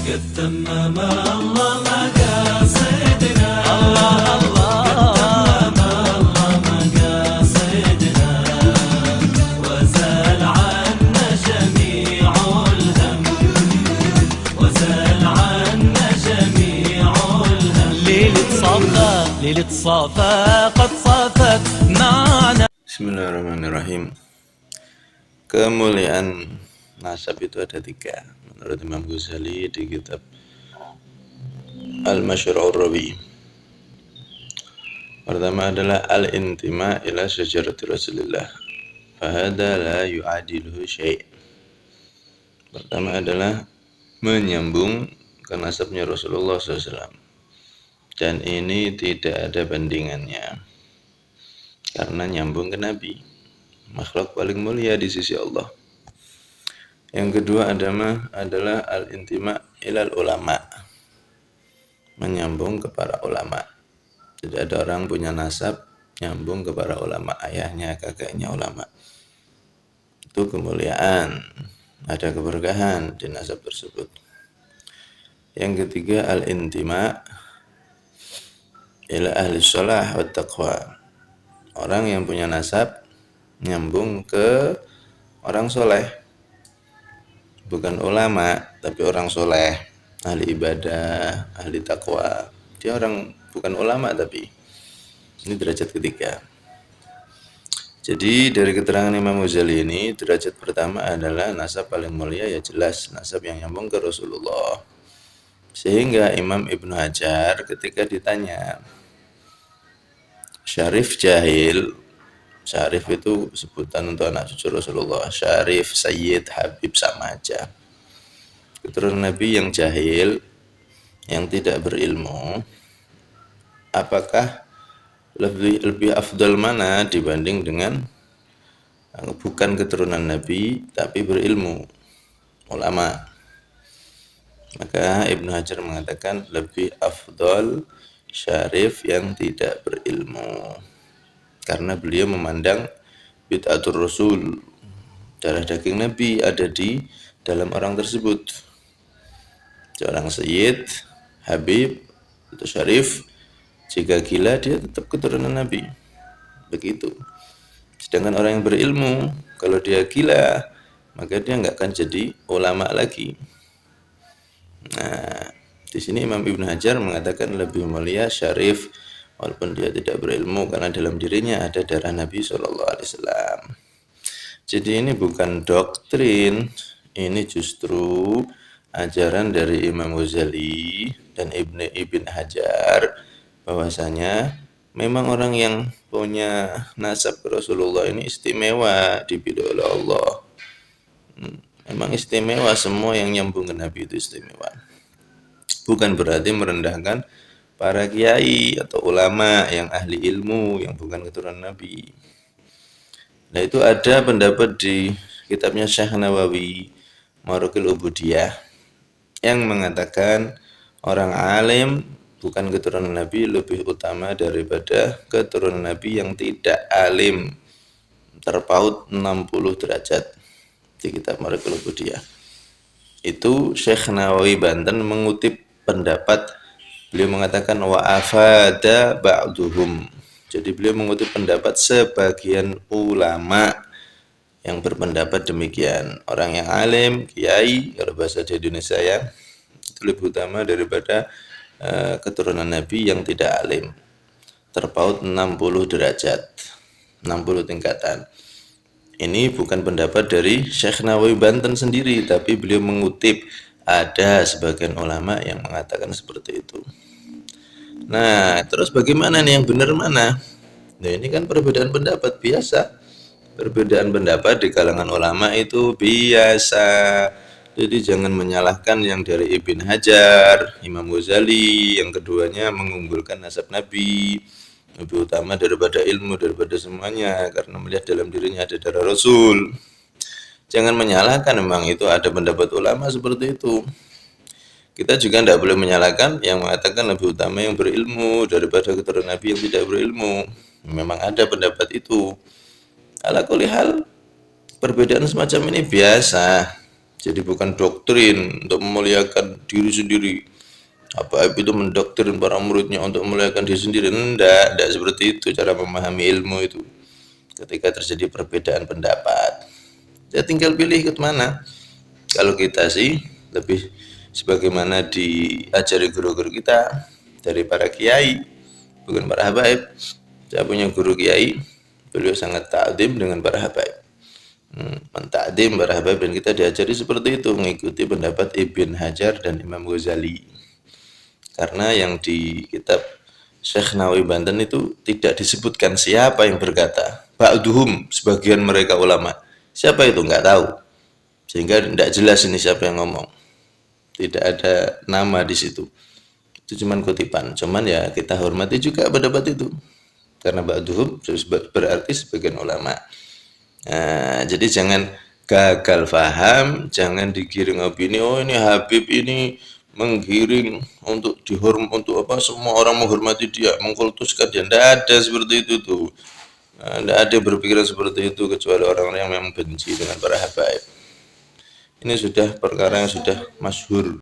قد تمم الله مقاصدنا الله الله قد تمم الله مقاصدنا وزال عنا جميع الهم وزال عنا جميع الهم ليلة صفا قد صفت معنا. Bismillahirrahmanirrahim. Kemuliaan nasab itu ada 3 menurut Imam Ghazali di kitab Al-Masyru'ur Rawi. Pertama adalah al-intima ila syajarati Rasulillah, fahada la yu'adiluhu syai'. Pertama adalah menyambung ke nasabnya Rasulullah SAW, dan ini tidak ada bandingannya karena nyambung ke Nabi, makhluk paling mulia di sisi Allah. Yang kedua adalah al-intima ilal ulama, menyambung ke para ulama. Tidak ada orang punya nasab nyambung ke para ulama, ayahnya, kakeknya ulama. Itu kemuliaan, ada keberkahan di nasab tersebut. Yang ketiga al-intima ila ahli shalah wa taqwa, orang yang punya nasab nyambung ke orang soleh, bukan ulama tapi orang soleh, ahli ibadah, ahli takwa. Dia orang bukan ulama tapi ini derajat ketiga. Jadi dari keterangan Imam Ghazali ini, derajat pertama adalah nasab paling mulia, ya jelas nasab yang nyambung ke Rasulullah. Sehingga Imam Ibnu Hajar ketika ditanya Syarif jahil, Syarif itu sebutan untuk anak cucu Rasulullah, Syarif, Sayyid, Habib sama aja. Keturunan Nabi yang jahil, yang tidak berilmu, apakah lebih afdal mana dibanding dengan bukan keturunan Nabi tapi berilmu, ulama? Maka Ibnu Hajar mengatakan lebih afdal Syarif yang tidak berilmu, karena beliau memandang bid'atul Rasul, darah daging Nabi ada di dalam orang tersebut. Seorang Sayyid, Habib, atau Syarif, jika gila dia tetap keturunan Nabi. Begitu. Sedangkan orang yang berilmu, kalau dia gila, maka dia nggak akan jadi ulama lagi. Nah, di sini Imam Ibnu Hajar mengatakan lebih mulia Syarif walaupun dia tidak berilmu, karena dalam dirinya ada darah Nabi SAW. Jadi ini bukan doktrin, ini justru ajaran dari Imam Ghazali dan Ibn Hajar, bahwasanya memang orang yang punya nasab Rasulullah ini istimewa, dipilih oleh Allah. Memang istimewa, semua yang nyambung ke Nabi itu istimewa. Bukan berarti merendahkan para kiai atau ulama yang ahli ilmu yang bukan keturunan Nabi. Nah, itu ada pendapat di kitabnya Syekh Nawawi, Marukil Ubudiyah, yang mengatakan orang alim bukan keturunan Nabi lebih utama daripada keturunan Nabi yang tidak alim, terpaut 60 derajat di kitab Marukil Ubudiyah. Itu Syekh Nawawi Banten mengutip pendapat, beliau mengatakan wa afada ba'duhum. Jadi beliau mengutip pendapat sebagian ulama yang berpendapat demikian. Orang yang alim, kiai, kalau bahasa di Indonesia ya, itu lebih utama daripada keturunan Nabi yang tidak alim. Terpaut 60 derajat, 60 tingkatan. Ini bukan pendapat dari Syekh Nawawi Banten sendiri, tapi beliau mengutip ada sebagian ulama yang mengatakan seperti itu. Nah, terus bagaimana nih yang benar mana? Nah, ini kan perbedaan pendapat biasa. Perbedaan pendapat di kalangan ulama itu biasa. Jadi jangan menyalahkan yang dari Ibn Hajar, Imam Ghazali, yang keduanya mengunggulkan nasab Nabi, lebih utama daripada ilmu, daripada semuanya, karena melihat dalam dirinya ada darah Rasul. Jangan menyalahkan, memang itu ada pendapat ulama seperti itu. Kita juga tidak boleh menyalahkan yang mengatakan lebih utama yang berilmu daripada keturunan Nabi yang tidak berilmu. Memang ada pendapat itu. Ala kulli hal, perbedaan semacam ini biasa. Jadi bukan doktrin untuk memuliakan diri sendiri. Habaib itu mendoktrin para muridnya untuk memuliakan diri sendiri. Enggak seperti itu cara memahami ilmu itu. Ketika terjadi perbedaan pendapat, ya tinggal pilih ikut mana. Kalau kita sih lebih sebagaimana diajari guru-guru kita dari para kiai, bukan para habaib. Saya punya guru kiai, beliau sangat ta'zim dengan para habaib, mentakdim para habaib, dan kita diajari seperti itu, mengikuti pendapat Ibn Hajar dan Imam Ghazali. Karena yang di kitab Syekh Nawawi Banten itu tidak disebutkan siapa yang berkata. Ba'duhum, sebagian mereka ulama. Siapa itu nggak tahu. Sehingga tidak jelas ini siapa yang ngomong. Tidak ada nama di situ. Itu cuman kutipan. Cuman ya kita hormati juga pendapat itu. Karena ba'duhum berarti sebagian ulama. Nah, jadi jangan gagal paham, jangan digiring opini. Oh ini Habib ini menggiring untuk untuk apa, semua orang menghormati dia, mengkultuskan dia. Tidak ada seperti itu tuh. Tidak ada berpikiran seperti itu kecuali orang-orang yang memang benci dengan para habaib. Ini sudah perkara yang sudah masyhur.